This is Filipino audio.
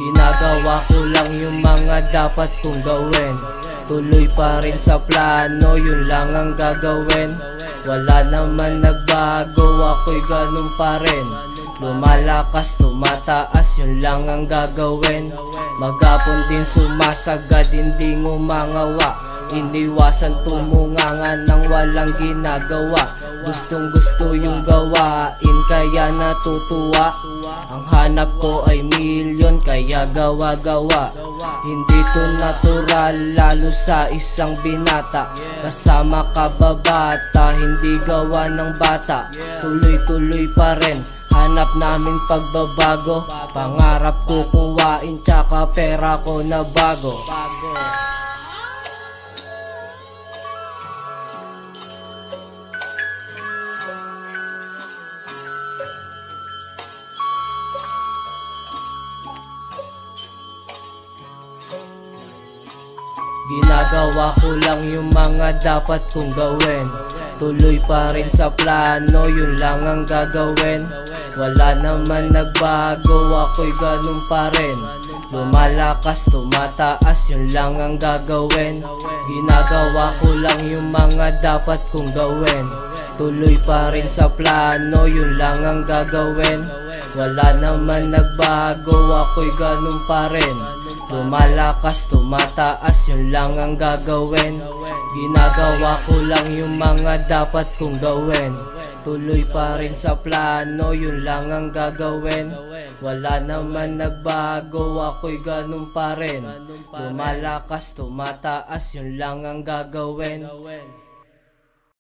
Ginagawa ko lang yung mga dapat kong gawin. Tuloy pa rin sa plano, yun lang ang gagawin. Wala naman nagbago, ako'y ganun pa rin. Lumalakas, tumataas, yun lang ang gagawin. Maghapon din sumasagad, hindi ngumangawa. Iniwasan tumunganga nang walang ginagawa. Gustong gusto yung gawain, kaya natutuwa. Ang hanap ko ay milyon, kaya gawa-gawa. Hindi to natural, lalo sa isang binata. Kasama kababata, hindi gawa ng bata. Tuloy-tuloy pa rin, hanap namin pagbabago. Pangarap ko kuwain, tsaka pera ko na bago. Ginagawa ko lang yung mga dapat kong gawin. Tuloy pa rin sa plano, yun lang ang gagawin. Wala naman nagbago, ako'y ganun pa rin. Lumalakas, tumataas, yun lang ang gagawin. Ginagawa ko lang yung mga dapat kong gawin. Tuloy pa rin sa plano, yun lang ang gagawin. Wala naman nagbago, ako'y ganun pa rin. Lumalakas, tumataas, yun lang ang gagawin. Ginagawa ko lang yung mga dapat kong gawin. Tuloy pa rin sa plano, yun lang ang gagawin. Wala naman nagbago, ako'y ganun pa rin. Lumalakas, tumataas, yun lang ang gagawin.